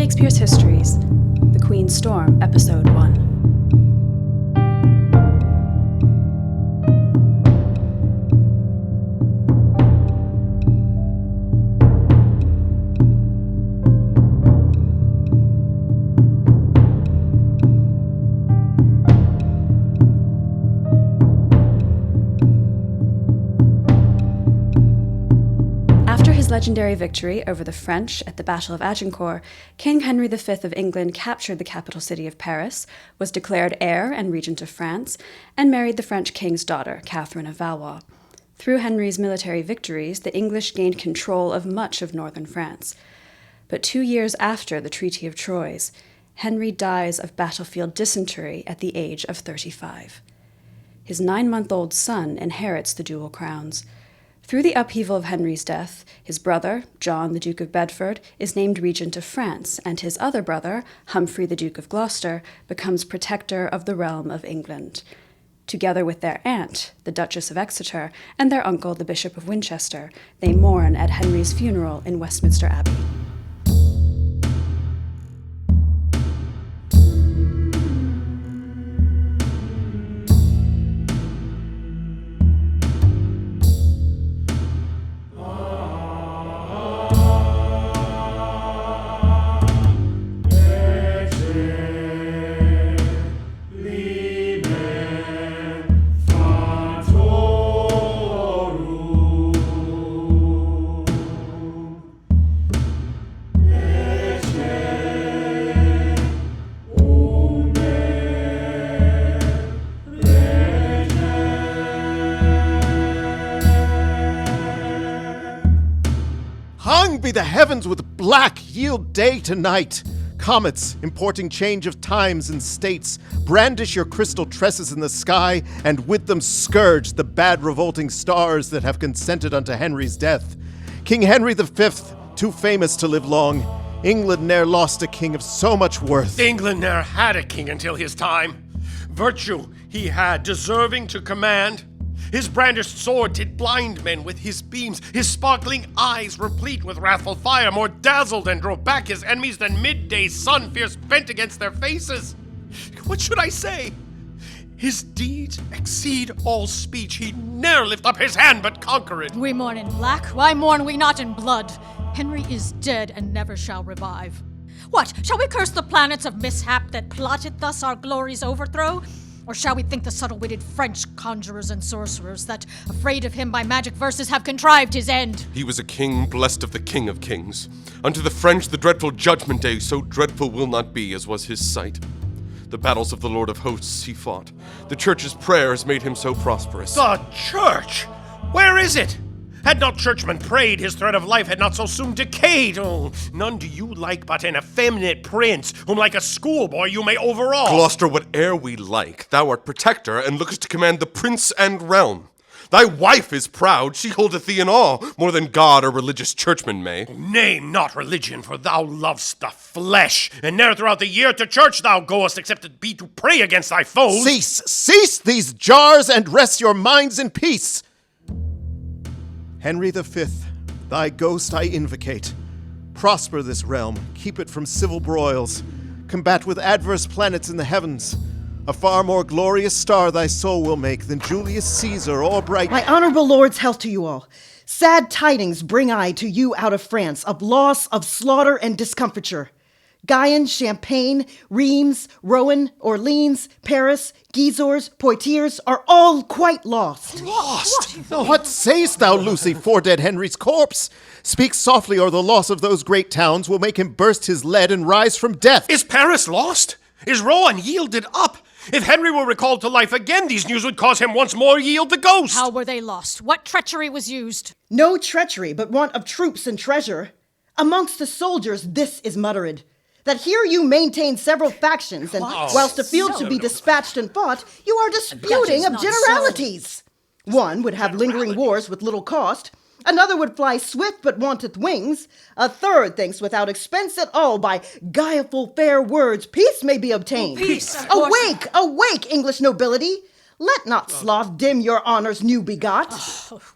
Shakespeare's Histories, The Queen's Storm, Episode 1. Legendary victory over the French at the Battle of Agincourt, King Henry V of England captured the capital city of Paris, was declared heir and regent of France, and married the French king's daughter, Catherine of Valois. Through Henry's military victories, the English gained control of much of northern France. But 2 years after the Treaty of Troyes, Henry dies of battlefield dysentery at the age of 35. His 9-month-old son inherits the dual crowns. Through the upheaval of Henry's death, his brother, John, the Duke of Bedford, is named Regent of France, and his other brother, Humphrey, the Duke of Gloucester, becomes protector of the realm of England. Together with their aunt, the Duchess of Exeter, and their uncle, the Bishop of Winchester, they mourn at Henry's funeral in Westminster Abbey. Be the heavens with black, yield day to night. Comets, importing change of times and states, brandish your crystal tresses in the sky, and with them scourge the bad revolting stars that have consented unto Henry's death. King Henry V, too famous to live long, England ne'er lost a king of so much worth. England ne'er had a king until his time. Virtue he had, deserving to command. His brandished sword did blind men with his beams, his sparkling eyes replete with wrathful fire, more dazzled and drove back his enemies than midday sun fierce bent against their faces. What should I say? His deeds exceed all speech. He'd ne'er lift up his hand but conquer it. We mourn in black, why mourn we not in blood? Henry is dead and never shall revive. What, shall we curse the planets of mishap that plotted thus our glory's overthrow? Or shall we think the subtle-witted French conjurers and sorcerers that, afraid of him by magic verses, have contrived his end? He was a king blessed of the King of Kings. Unto the French the dreadful judgment day so dreadful will not be as was his sight. The battles of the Lord of Hosts he fought. The Church's prayers made him so prosperous. The Church? Where is it? Had not churchmen prayed, his thread of life had not so soon decayed. Oh, none do you like but an effeminate prince, whom like a schoolboy you may overawe. Gloucester, whate'er we like, thou art protector, and lookest to command the prince and realm. Thy wife is proud, she holdeth thee in awe, more than God or religious churchman may. Name not religion, for thou lovest the flesh, and ne'er throughout the year to church thou goest, except it be to pray against thy foes. Cease these jars, and rest your minds in peace. Henry V, thy ghost I invocate. Prosper this realm, keep it from civil broils, combat with adverse planets in the heavens. A far more glorious star thy soul will make than Julius Caesar or bright... My honorable lords, health to you all. Sad tidings bring I to you out of France of loss, of slaughter, and discomfiture. Guyenne, Champagne, Reims, Rouen, Orleans, Paris, Gisors, Poitiers are all quite lost. Lost? What sayest thou, Lucy, for dead Henry's corpse? Speak softly, or the loss of those great towns will make him burst his lead and rise from death. Is Paris lost? Is Rouen yielded up? If Henry were recalled to life again, these news would cause him once more yield the ghost. How were they lost? What treachery was used? No treachery, but want of troops and treasure. Amongst the soldiers this is muttered, that here you maintain several factions, and whilst a field should be dispatched and fought, you are disputing of generalities. One would have lingering wars with little cost, another would fly swift but wanteth wings, a third thinks without expense at all by guileful fair words peace may be obtained. Peace, awake, awake, English nobility! Let not sloth dim your honors new begot.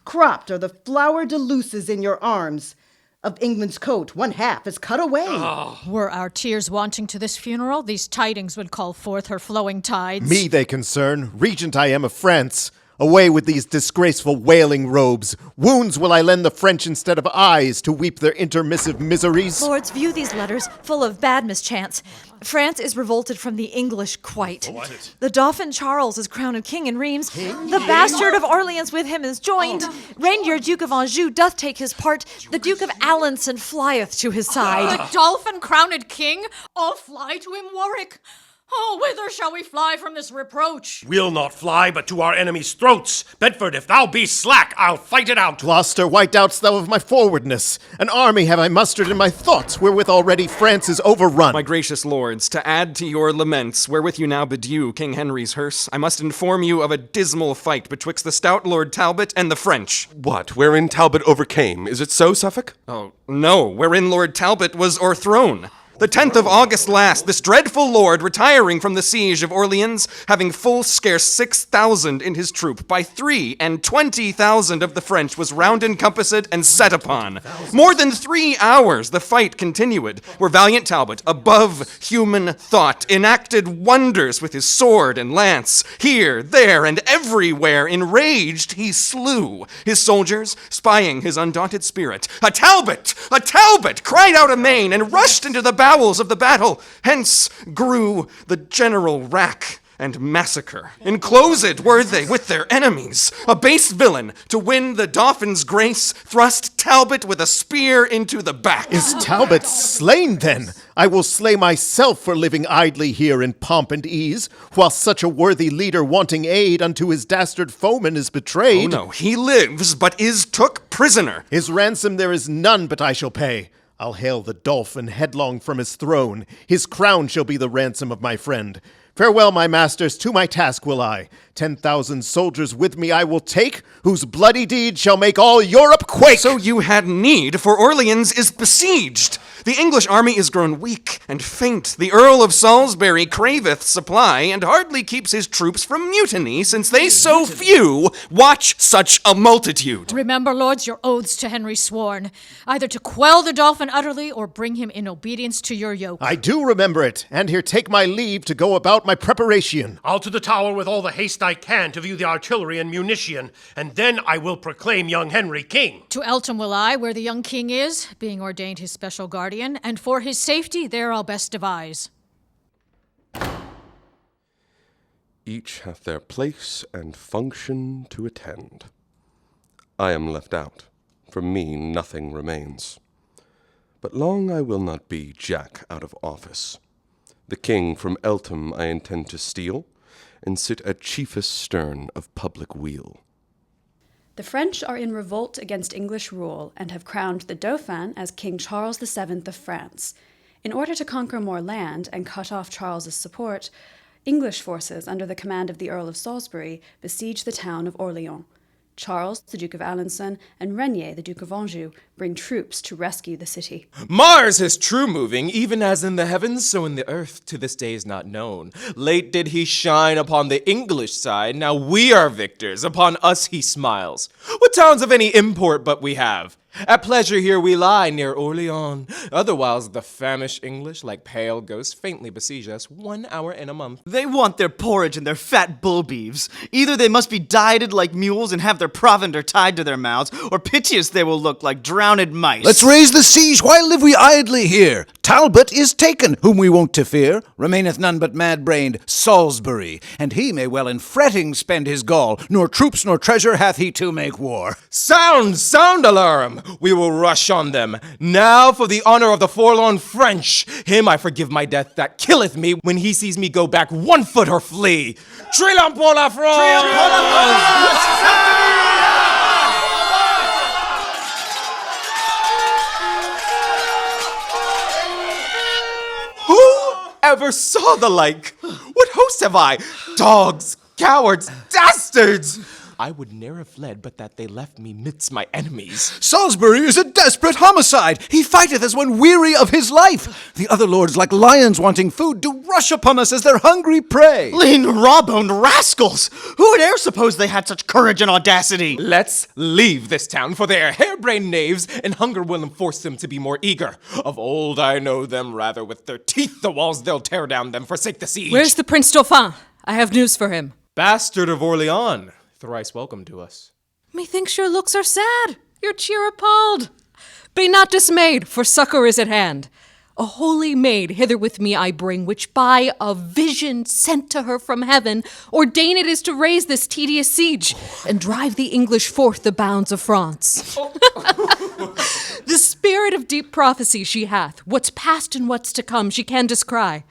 Cropped are the flower de luces in your arms. Of England's coat, one half is cut away. Were our tears wanting to this funeral, these tidings would call forth her flowing tides. Me they concern. Regent I am of France. Away with these disgraceful wailing robes. Wounds will I lend the French instead of eyes to weep their intermissive miseries. Lords, view these letters, full of bad mischance. France is revolted from the English quite. What? The Dauphin Charles is crowned king in Reims. The bastard of Orleans with him is joined. Rainier, Duke of Anjou, doth take his part. The Duke of Alençon flieth to his side. The dolphin crowned king? All fly to him, Warwick. Oh, whither shall we fly from this reproach? We'll not fly, but to our enemies' throats. Bedford, if thou be slack, I'll fight it out. Gloucester, why doubtst thou of my forwardness? An army have I mustered in my thoughts, wherewith already France is overrun. My gracious lords, to add to your laments, wherewith you now bedew King Henry's hearse, I must inform you of a dismal fight betwixt the stout Lord Talbot and the French. What, wherein Talbot overcame? Is it so, Suffolk? Oh, no, wherein Lord Talbot was o'erthrown. The 10th of August last, this dreadful lord, retiring from the siege of Orleans, having full scarce 6,000 in his troop, by 23,000 of the French was round encompassed and set upon. More than 3 hours the fight continued, where valiant Talbot, above human thought, enacted wonders with his sword and lance. Here, there, and everywhere, enraged, he slew his soldiers, spying his undaunted spirit. A Talbot! Cried out amain, and rushed into the bowels of the battle. Hence grew the general wrack and massacre. Enclosed were they with their enemies. A base villain, to win the Dauphin's grace, thrust Talbot with a spear into the back. Is Talbot slain, then? I will slay myself for living idly here in pomp and ease, while such a worthy leader wanting aid unto his dastard foeman is betrayed. Oh no, he lives, but is took prisoner. His ransom there is none but I shall pay. I'll hale the dolphin headlong from his throne. His crown shall be the ransom of my friend. Farewell, my masters, to my task will I. 10,000 soldiers with me I will take, whose bloody deed shall make all Europe quake. So you had need, for Orleans is besieged. The English army is grown weak and faint. The Earl of Salisbury craveth supply, and hardly keeps his troops from mutiny, since they so few watch such a multitude. Remember, lords, your oaths to Henry sworn, either to quell the dolphin utterly, or bring him in obedience to your yoke. I do remember it, and here take my leave to go about my preparation. I'll to the tower with all the haste I can to view the artillery and munition, and then I will proclaim young Henry king. To Eltham will I, where the young king is, being ordained his special guardian, and for his safety there I'll best devise. Each hath their place and function to attend. I am left out. From me nothing remains. But long I will not be Jack out of office. The king from Eltham I intend to steal, and sit at chiefest stern of public weal. The French are in revolt against English rule and have crowned the Dauphin as King Charles VII of France. In order to conquer more land and cut off Charles's support, English forces under the command of the Earl of Salisbury besiege the town of Orleans. Charles, the Duke of Alençon, and Rainier, the Duke of Anjou, bring troops to rescue the city. Mars is true moving, even as in the heavens, so in the earth, to this day is not known. Late did he shine upon the English side, now we are victors, upon us he smiles. What towns of any import but we have? At pleasure here we lie, near Orleans. Otherwise the famished English, like pale ghosts, faintly besiege us 1 hour in a month. They want their porridge and their fat bull beeves. Either they must be dieted like mules and have their provender tied to their mouths, or piteous they will look like drowned mice. Let's raise the siege, why live we idly here? Talbot is taken, whom we wont to fear. Remaineth none but mad-brained Salisbury, and he may well in fretting spend his gall, nor troops nor treasure hath he to make war. Sound alarm! We will rush on them. Now for the honor of the forlorn French. Him I forgive my death that killeth me when he sees me go back 1 foot or flee. Triomphe pour la France! Who ever saw the like? What host have I? Dogs, cowards, dastards! I would ne'er have fled, but that they left me midst my enemies. Salisbury is a desperate homicide. He fighteth as one weary of his life. The other lords, like lions wanting food, do rush upon us as their hungry prey. Lean, raw-boned rascals! Who would e'er suppose they had such courage and audacity? Let's leave this town, for they are harebrained knaves, and hunger will enforce them to be more eager. Of old I know them, rather with their teeth the walls they'll tear down them, forsake the siege. Where's the Prince Dauphin? I have news for him. Bastard of Orleans, thrice welcome to us. Methinks your looks are sad, your cheer appalled. Be not dismayed, for succor is at hand. A holy maid hither with me I bring, which by a vision sent to her from heaven, ordained it is to raise this tedious siege, and drive the English forth the bounds of France. The spirit of deep prophecy she hath, what's past and what's to come she can descry.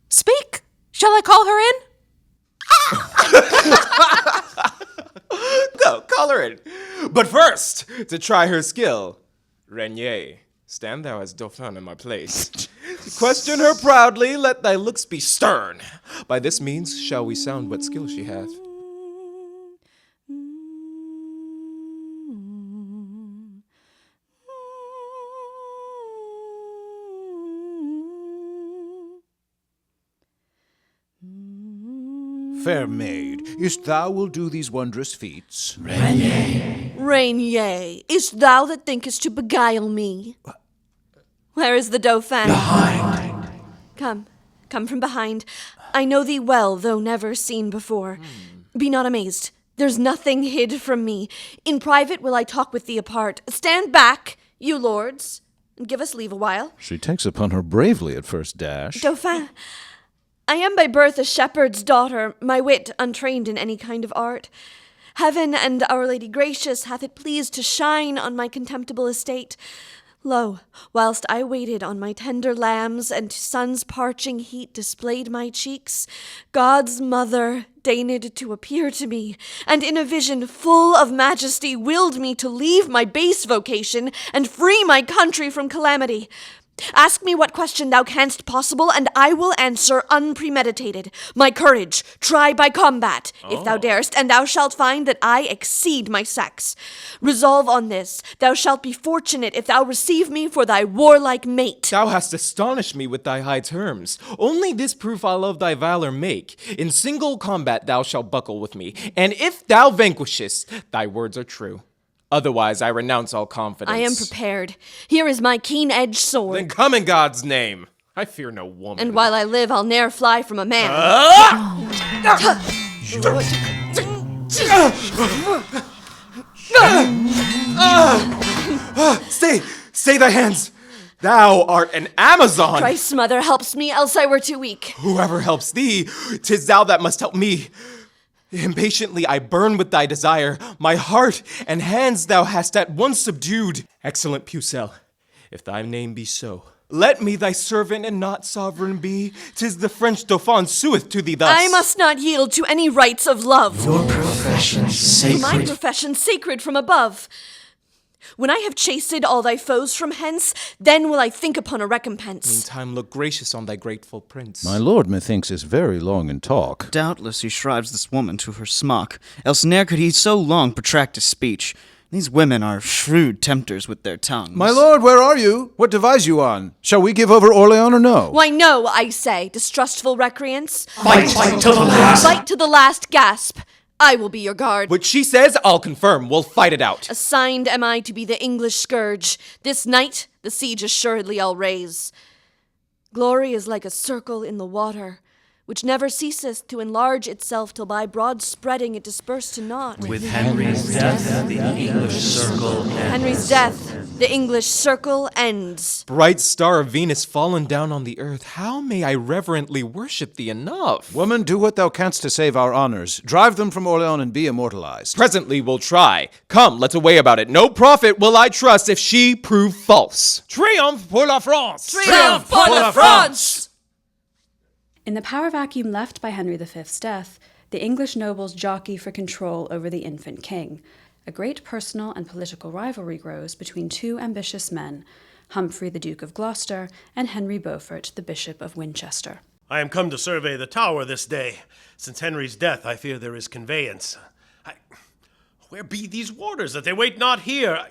Speak! Shall I call her in? Go, call her in. But first, to try her skill, Regnier, stand thou as Dauphin in my place. To question her proudly, let thy looks be stern. By this means shall we sound what skill she hath. Fair maid, is't thou will do these wondrous feats? Regnier, is't thou that thinkest to beguile me? Where is the Dauphin? Behind. Come from behind. I know thee well, though never seen before. Be not amazed. There's nothing hid from me. In private will I talk with thee apart. Stand back, you lords, and give us leave a while. She takes upon her bravely at first dash. Dauphin, I am by birth a shepherd's daughter, my wit untrained in any kind of art. Heaven and Our Lady gracious hath it pleased to shine on my contemptible estate. Lo, whilst I waited on my tender lambs, and to sun's parching heat displayed my cheeks, God's mother deigned to appear to me, and in a vision full of majesty willed me to leave my base vocation and free my country from calamity. Ask me what question thou canst possible, and I will answer unpremeditated. My courage, try by combat, if thou darest, and thou shalt find that I exceed my sex. Resolve on this. Thou shalt be fortunate if thou receive me for thy warlike mate. Thou hast astonished me with thy high terms. Only this proof I'll of thy valor make. In single combat thou shalt buckle with me, and if thou vanquishest, thy words are true. Otherwise, I renounce all confidence. I am prepared. Here is my keen-edged sword. Then come in God's name. I fear no woman. And while I live, I'll ne'er fly from a man. Stay thy hands. Thou art an Amazon. Christ's mother helps me, else I were too weak. Whoever helps thee, 'tis thou that must help me. Impatiently I burn with thy desire. My heart and hands thou hast at once subdued. Excellent Pucelle, if thy name be so, let me thy servant and not sovereign be. 'Tis the French Dauphin sueth to thee thus. I must not yield to any rights of love. Your profession sacred. My profession sacred from above. When I have chased all thy foes from hence, then will I think upon a recompense. Meantime look gracious on thy grateful prince. My lord, methinks, is very long in talk. Doubtless he shrives this woman to her smock, else ne'er could he so long protract his speech. These women are shrewd tempters with their tongues. My lord, where are you? What devise you on? Shall we give over Orleans or no? Why no, I say, distrustful recreants. Fight to the last. Fight to the last gasp. I will be your guard. What she says, I'll confirm. We'll fight it out. Assigned am I to be the English scourge. This night, the siege assuredly I'll raise. Glory is like a circle in the water, which never ceaseth to enlarge itself till by broad spreading it disperse to naught. With Henry's death, the English circle ends. Henry's death, the English circle ends. Bright star of Venus fallen down on the earth, how may I reverently worship thee enough? Woman, do what thou canst to save our honors. Drive them from Orleans and be immortalized. Presently we'll try. Come, let's away about it. No prophet will I trust if she prove false. Triomphe pour la France! Triomphe pour la France! In the power vacuum left by Henry V's death, the English nobles jockey for control over the infant king. A great personal and political rivalry grows between two ambitious men, Humphrey, the Duke of Gloucester, and Henry Beaufort, the Bishop of Winchester. I am come to survey the tower this day. Since Henry's death, I fear there is conveyance. Where be these warders that they wait not here?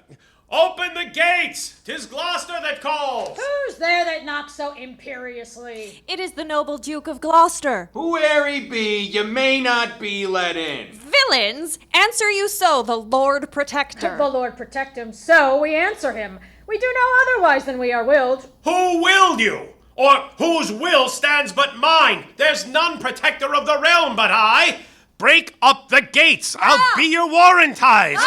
Open the gates! 'Tis Gloucester that calls! Who's there that knocks so imperiously? It is the noble Duke of Gloucester. Whoe'er he be, you may not be let in. Villains, answer you so, the Lord Protector. The Lord protect him, so we answer him. We do no otherwise than we are willed. Who willed you? Or whose will stands but mine? There's none protector of the realm but I. Break up the gates. I'll be your warranties.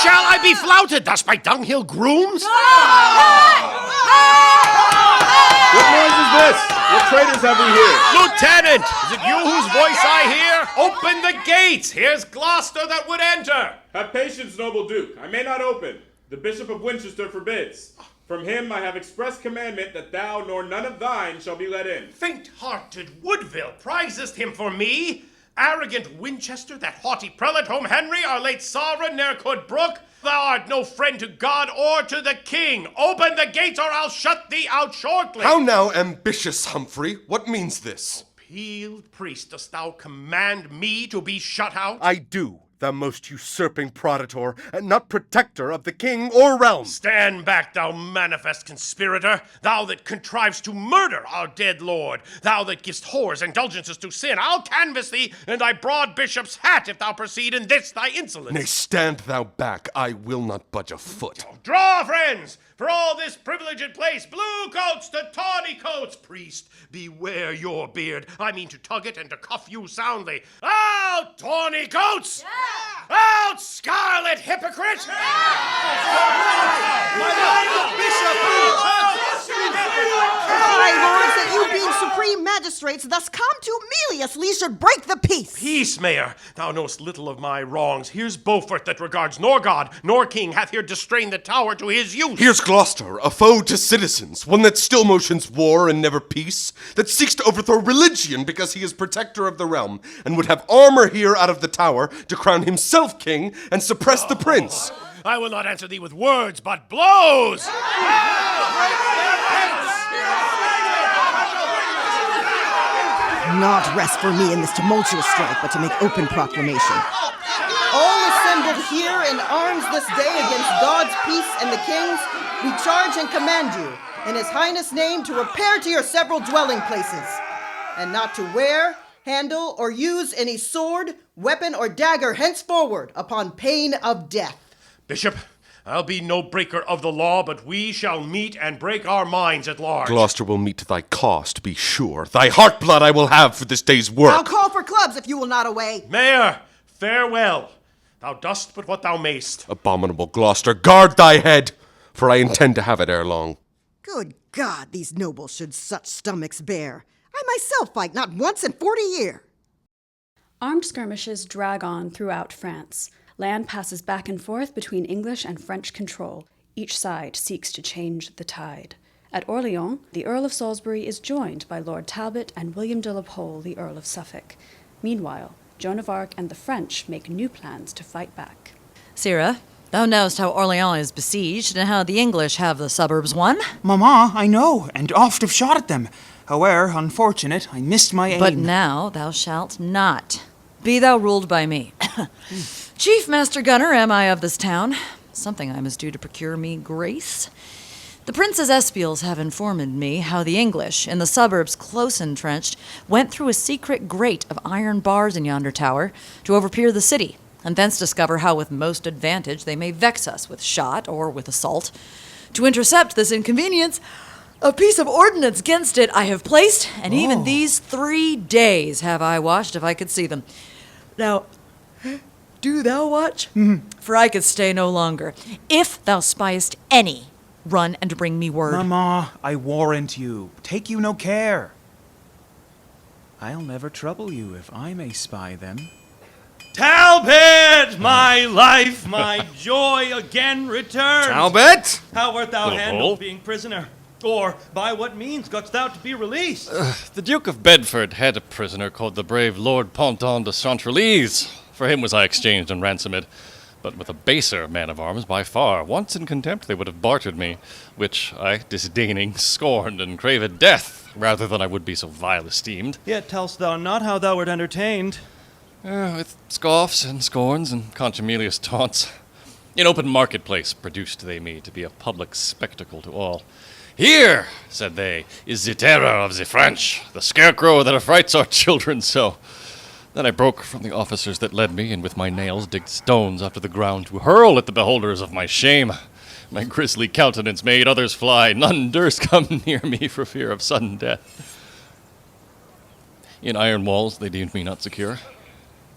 Shall I be flouted thus by dunghill grooms? What noise is this? What traitors have we here? Lieutenant, is it you whose voice I hear? Open the gates. Here's Gloucester that would enter. Have patience, noble Duke. I may not open. The Bishop of Winchester forbids. From him I have express commandment that thou nor none of thine shall be let in. Faint-hearted Woodville prizest him for me. Arrogant Winchester, that haughty prelate whom Henry, our late sovereign, ne'er could brook. Thou art no friend to God or to the king. Open the gates or I'll shut thee out shortly. How now, ambitious Humphrey? What means this? Peeled priest, dost thou command me to be shut out? I do, thou most usurping proditor, and not protector of the king or realm. Stand back, thou manifest conspirator, thou that contrives to murder our dead lord, thou that givest whores indulgences to sin. I'll canvass thee in thy broad bishop's hat if thou proceed in this thy insolence. Nay, stand thou back. I will not budge a foot. Draw, friends, for all this privileged place, blue coats to tawny coats. Priest, beware your beard. I mean to tug it and to cuff you soundly. Out, tawny coats! Yeah. Out, scarlet hypocrite! Yeah. My lords, that you being supreme magistrates, thus come to Aemilius should break the peace. Peace, Mayor. Thou knowest little of my wrongs. Here's Beaufort that regards nor God nor king hath here distrained the tower to his use. Here's Gloucester, a foe to citizens, one that still motions war and never peace, that seeks to overthrow religion because he is protector of the realm, and would have armor here out of the tower to crown himself king and suppress the prince. I will not answer thee with words, but blows! Not rest for me in this tumultuous strife, but to make open proclamation. All assembled here in arms this day against God's peace and the king's, we charge and command you, in his highness' name, to repair to your several dwelling places, and not to wear, handle, or use any sword, weapon, or dagger henceforward upon pain of death. Bishop, I'll be no breaker of the law, but we shall meet and break our minds at large. Gloucester will meet thy cost, be sure. Thy heart blood I will have for this day's work. I'll call for clubs if you will not away. Mayor, farewell. Thou dost but what thou mayst. Abominable Gloucester, guard thy head, for I intend to have it ere long. Good God, these nobles should such stomachs bear. I myself fight not once in 40 years. Armed skirmishes drag on throughout France. Land passes back and forth between English and French control. Each side seeks to change the tide. At Orleans, the Earl of Salisbury is joined by Lord Talbot and William de la Pole, the Earl of Suffolk. Meanwhile, Joan of Arc and the French make new plans to fight back. Sirrah, thou knowest how Orleans is besieged and how the English have the suburbs won. Mamma, I know, and oft have shot at them. Howe'er, unfortunate, I missed my aim. But now thou shalt not. Be thou ruled by me. Chief Master Gunner am I of this town. Something I must do to procure me grace. The prince's espials have informed me how the English, in the suburbs close entrenched, went through a secret grate of iron bars in yonder tower to overpeer the city, and thence discover how with most advantage they may vex us with shot or with assault. To intercept this inconvenience, a piece of ordnance against it I have placed, and even these 3 days have I watched if I could see them. Now, do thou watch, for I could stay no longer. If thou spiest any, run and bring me word. Mamma, I warrant you, take you no care. I'll never trouble you if I may spy them. Talbot, my life, my joy again returned. Talbot? How art thou Little handled Bull? being prisoner? Or by what means gotst thou to be released? The Duke of Bedford had a prisoner called the brave Lord Ponton de Chantrelise. For him was I exchanged and ransomed. But with a baser man of arms by far, once in contempt they would have bartered me, which I, disdaining, scorned and craved death, rather than I would be so vile esteemed. Yet tell'st thou not how thou wert entertained. With scoffs and scorns and contumelious taunts. In open marketplace produced they me to be a public spectacle to all. Here, said they, is the terror of the French, the scarecrow that affrights our children so. Then I broke from the officers that led me, and with my nails digged stones after the ground to hurl at the beholders of my shame. My grisly countenance made others fly. None durst come near me for fear of sudden death. In iron walls they deemed me not secure,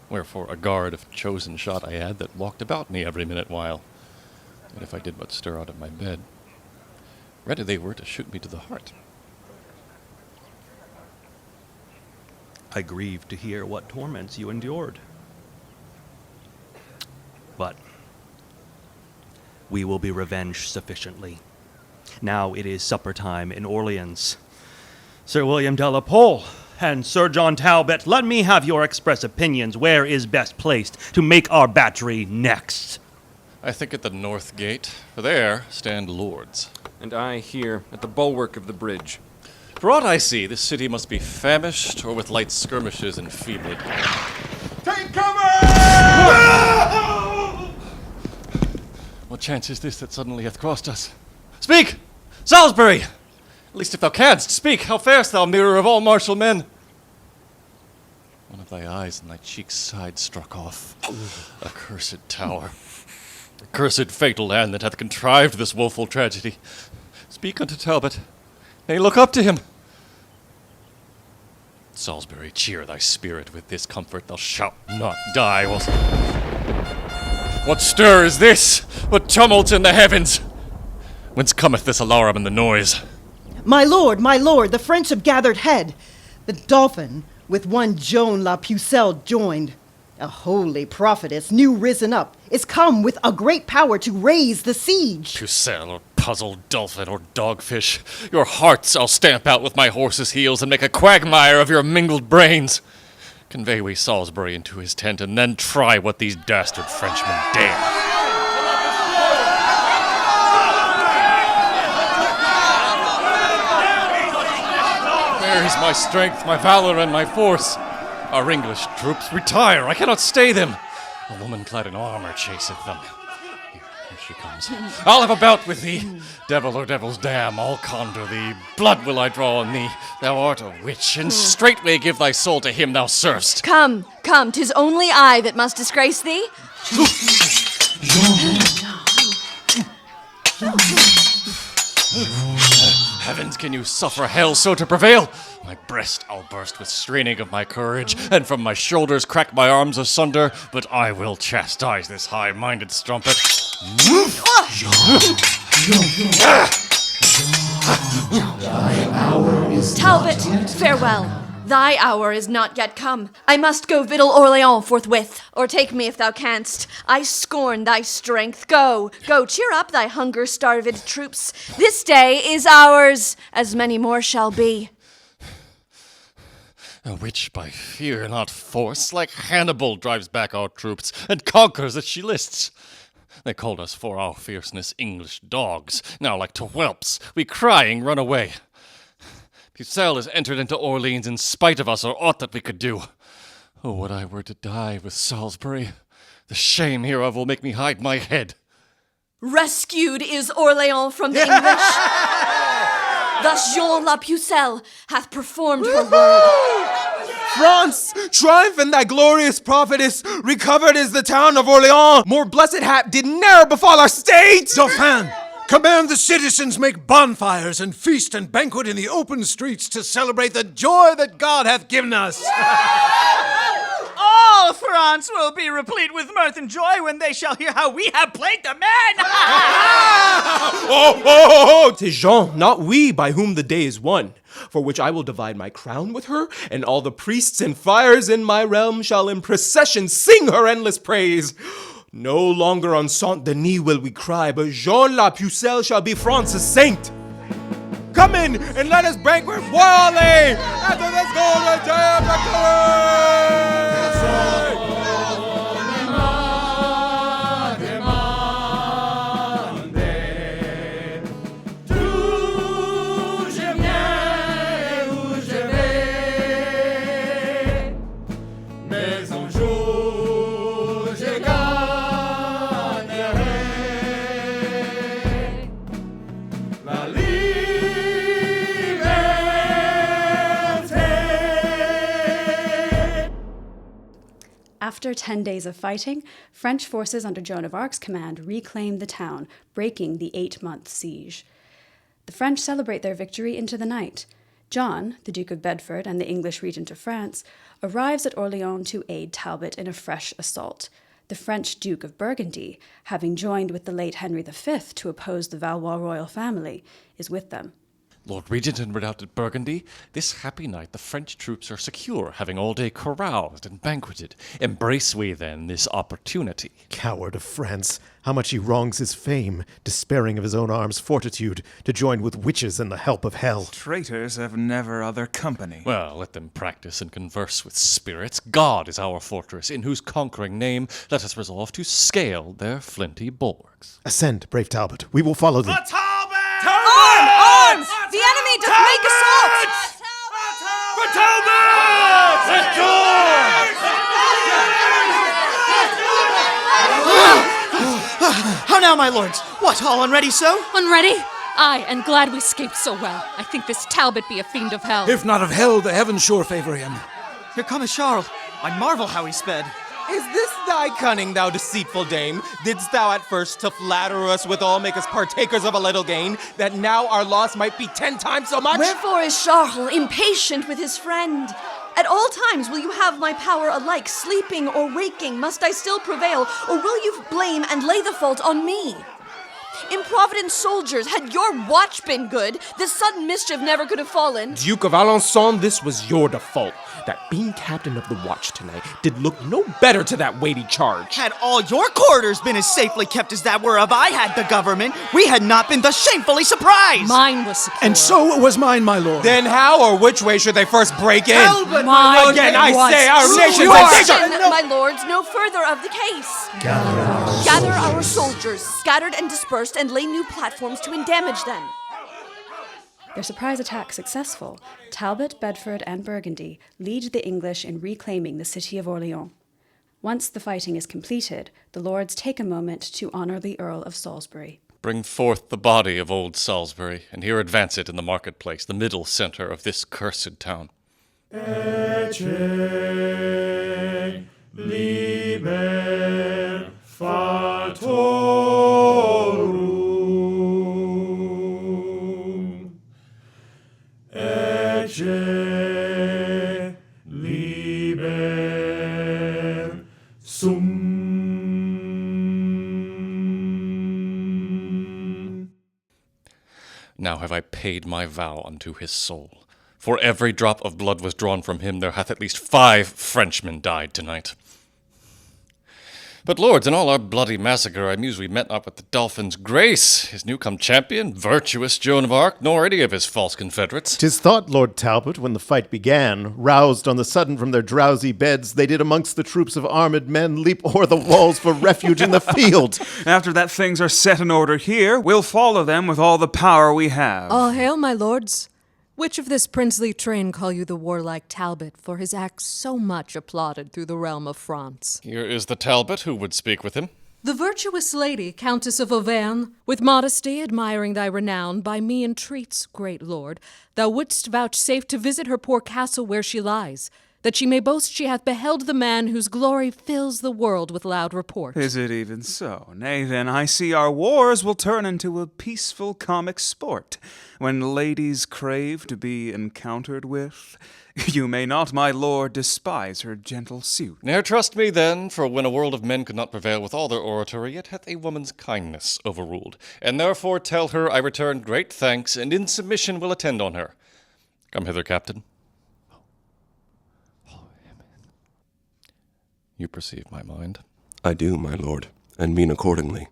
wherefore a guard of chosen shot I had that walked about me every minute while. And if I did but stir out of my bed, ready they were to shoot me to the heart. I grieve to hear what torments you endured. But we will be revenged sufficiently. Now it is supper time in Orleans. Sir William de la Pole and Sir John Talbot, let me have your express opinions where is best placed to make our battery next. I think at the north gate, for there stand lords. And I here at the bulwark of the bridge. For aught I see, this city must be famished or with light skirmishes enfeebled. Take cover! What chance is this that suddenly hath crossed us? Speak! Salisbury! At least if thou canst, speak! How farest thou, mirror of all martial men? One of thy eyes and thy cheek's side struck off. Accursed tower. Accursed fatal hand that hath contrived this woeful tragedy. Speak unto Talbot. Nay, look up to him. Salisbury, cheer thy spirit with this comfort. Thou shalt not die whilst... What stir is this? What tumult in the heavens? Whence cometh this alarum and the noise? My lord, the French have gathered head. The Dauphin, with one Joan la Pucelle joined. A holy prophetess, new risen up, is come with a great power to raise the siege. Pucelle, or puzzled dolphin, or dogfish, your hearts I'll stamp out with my horse's heels and make a quagmire of your mingled brains. Convey we Salisbury into his tent, and then try what these dastard Frenchmen dare. Where is my strength, my valor, and my force? Our English troops retire. I cannot stay them. A woman clad in armor chaseth them. Here she comes. I'll have a bout with thee. Devil or devil's dam, I'll conjure thee. Blood will I draw on thee. Thou art a witch, and straightway give thy soul to him thou servest. Come, 'tis only I that must disgrace thee. Heavens, can you suffer hell so to prevail? My breast I'll burst with straining of my courage, and from my shoulders crack my arms asunder, but I will chastise this high-minded strumpet. Talbot, farewell. Thy hour is not yet come. I must go victual Orleans forthwith, or take me if thou canst. I scorn thy strength. Go, cheer up thy hunger-starved troops. This day is ours, as many more shall be. A witch by fear, not force, like Hannibal drives back our troops, and conquers as she lists. They called us for our fierceness English dogs. Now like to whelps, we crying run away. Pucelle has entered into Orleans in spite of us or aught that we could do. Oh, would I were to die with Salisbury. The shame hereof will make me hide my head. Rescued is Orleans from the English. Thus Jean la Pucelle hath performed her word. France, triumph in thy glorious prophetess, recovered is the town of Orleans. More blessed hap did ne'er befall our state. Dauphin, command the citizens make bonfires and feast and banquet in the open streets to celebrate the joy that God hath given us. All France will be replete with mirth and joy when they shall hear how we have played the men. Oh, 'tis Jean, not we, by whom the day is won, for which I will divide my crown with her, and all the priests and friars in my realm shall in procession sing her endless praise. No longer on Saint Denis will we cry, but Jean la Pucelle shall be France's saint. Come in and let us banquet royally after this golden day of victory! Mais un jour after 10 days of fighting, French forces under Joan of Arc's command reclaimed the town, breaking the 8-month siege. The French celebrate their victory into the night. John, the Duke of Bedford and the English Regent of France, arrives at Orleans to aid Talbot in a fresh assault. The French Duke of Burgundy, having joined with the late Henry V to oppose the Valois royal family, is with them. Lord Regent and redoubted Burgundy, this happy night the French troops are secure, having all day caroused and banqueted. Embrace we then this opportunity. Coward of France, how much he wrongs his fame, despairing of his own arm's fortitude, to join with witches in the help of hell. Traitors have never other company. Well, let them practice and converse with spirits. God is our fortress, in whose conquering name let us resolve to scale their flinty bulwarks. Ascend, brave Talbot. We will follow thee. Arms! The enemy doth make assault! For Talbot! How now, my lords? What, all unready so? Unready? Aye, and glad we escaped so well. I think this Talbot be a fiend of hell. If not of hell, the heavens sure favor him. Here cometh Charles. I marvel how he sped. Is this thy cunning, thou deceitful dame? Didst thou at first to flatter us withal make us partakers of a little gain, that now our loss might be 10 times so much? Wherefore is Charles impatient with his friend? At all times will you have my power alike, sleeping or waking, must I still prevail, or will you blame and lay the fault on me? Improvident soldiers, had your watch been good, this sudden mischief never could have fallen. Duke of Alençon, this was your default. That being captain of the watch tonight did look no better to that weighty charge. Had all your quarters been as safely kept as that were of I had the government, we had not been thus shamefully surprised. Mine was secure. And so was mine, my lord. Then how or which way should they first break in? Talbot, Mine Again, I was say our nation's Caution, in danger! my lords, no further of the case. Gather our soldiers, scattered and dispersed, and lay new platforms to endamage them. Their surprise attack successful, Talbot, Bedford, and Burgundy lead the English in reclaiming the city of Orleans. Once the fighting is completed, the lords take a moment to honor the Earl of Salisbury. Bring forth the body of old Salisbury, and here advance it in the marketplace, the middle center of this cursed town. Ecce liber fatorum. Ecce liber sum. Now have I paid my vow unto his soul. For every drop of blood was drawn from him, there hath at least 5 Frenchmen died tonight. But lords, in all our bloody massacre, I muse we met not with the Dauphin's grace, his new-come champion, virtuous Joan of Arc, nor any of his false confederates. 'Tis thought, Lord Talbot, when the fight began, roused on the sudden from their drowsy beds, they did amongst the troops of armed men leap o'er the walls for refuge in the field. After that things are set in order here, we'll follow them with all the power we have. All hail, my lords. Which of this princely train call you the warlike Talbot, for his acts so much applauded through the realm of France? Here is the Talbot who would speak with him. The virtuous lady, Countess of Auvergne, with modesty admiring thy renown, by me entreats, great lord, thou wouldst vouchsafe to visit her poor castle where she lies, that she may boast she hath beheld the man whose glory fills the world with loud report. Is it even so? Nay, then, I see our wars will turn into a peaceful comic sport, when ladies crave to be encountered with. You may not, my lord, despise her gentle suit. Ne'er trust me, then, for when a world of men could not prevail with all their oratory, yet hath a woman's kindness overruled. And therefore tell her I return great thanks, and in submission will attend on her. Come hither, captain. You perceive my mind. I do, my lord, and mean accordingly.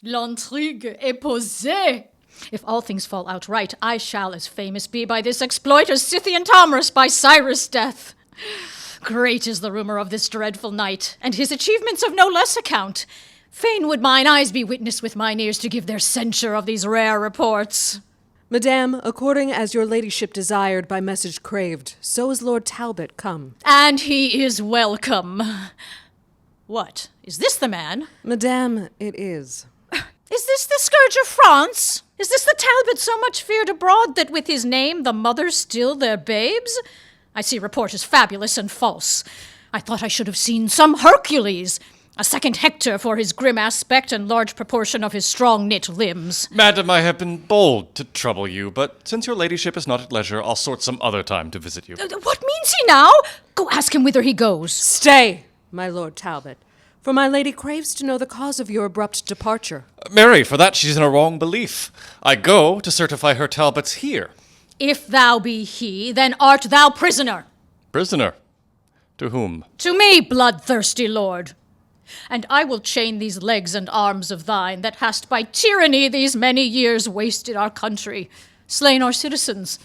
L'intrigue est posée. If all things fall out right, I shall as famous be by this exploit as Scythian Thomrus by Cyrus' death. Great is the rumor of this dreadful knight, and his achievements of no less account. Fain would mine eyes be witness with mine ears to give their censure of these rare reports. Madame, according as your ladyship desired by message craved, so is Lord Talbot come. And he is welcome. What, is this the man? Madame, it is. Is this the scourge of France? Is this the Talbot so much feared abroad that with his name the mothers still their babes? I see report is fabulous and false. I thought I should have seen some Hercules, a second Hector for his grim aspect and large proportion of his strong-knit limbs. Madam, I have been bold to trouble you, but since your ladyship is not at leisure, I'll sort some other time to visit you. What means he now? Go ask him whither he goes. Stay, my Lord Talbot, for my lady craves to know the cause of your abrupt departure. Mary, for that she's in a wrong belief. I go to certify her Talbot's here. If thou be he, then art thou prisoner. Prisoner? To whom? To me, bloodthirsty lord. And I will chain these legs and arms of thine, that hast by tyranny these many years wasted our country, slain our citizens,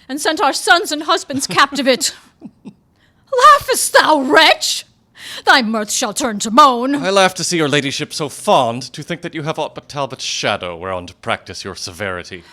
and sent our sons and husbands captivate. Laughest thou, wretch? Thy mirth shall turn to moan. I laugh to see your ladyship so fond, to think that you have aught but Talbot's shadow whereon to practice your severity.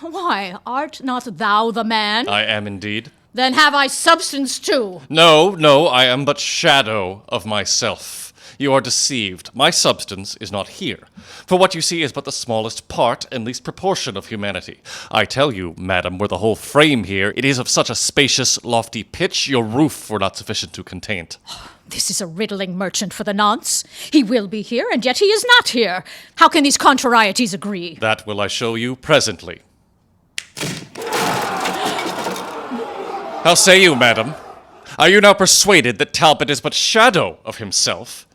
Why, art not thou the man? I am indeed. Then have I substance too. No, I am but shadow of myself. You are deceived. My substance is not here. For what you see is but the smallest part and least proportion of humanity. I tell you, madam, were the whole frame here, it is of such a spacious, lofty pitch, your roof were not sufficient to contain it. This is a riddling merchant for the nonce. He will be here, and yet he is not here. How can these contrarieties agree? That will I show you presently. How say you, madam? Are you now persuaded that Talbot is but shadow of himself?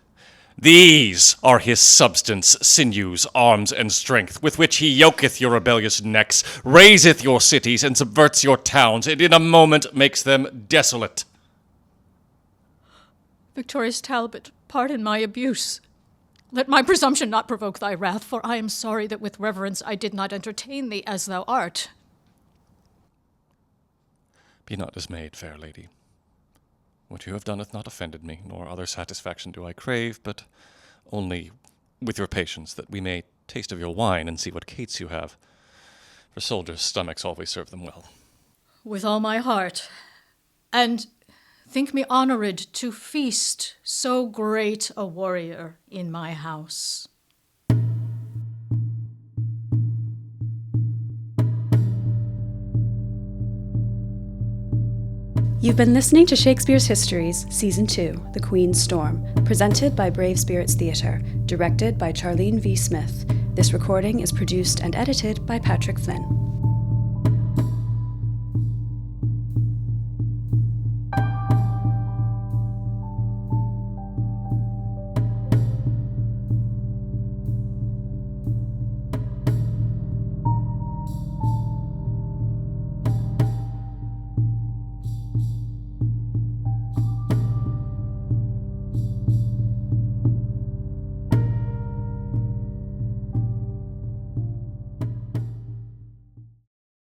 These are his substance, sinews, arms, and strength, with which he yoketh your rebellious necks, raiseth your cities, and subverts your towns, and in a moment makes them desolate. Victorious Talbot, pardon my abuse. Let my presumption not provoke thy wrath, for I am sorry that with reverence I did not entertain thee as thou art. Be not dismayed, fair lady. What you have done hath not offended me, nor other satisfaction do I crave, but only with your patience, that we may taste of your wine and see what cates you have. For soldiers' stomachs always serve them well. With all my heart. And think me honored to feast so great a warrior in my house. You've been listening to Shakespeare's Histories, Season 2, The Queen's Storm, presented by Brave Spirits Theatre, directed by Charlene V. Smith. This recording is produced and edited by Patrick Flynn.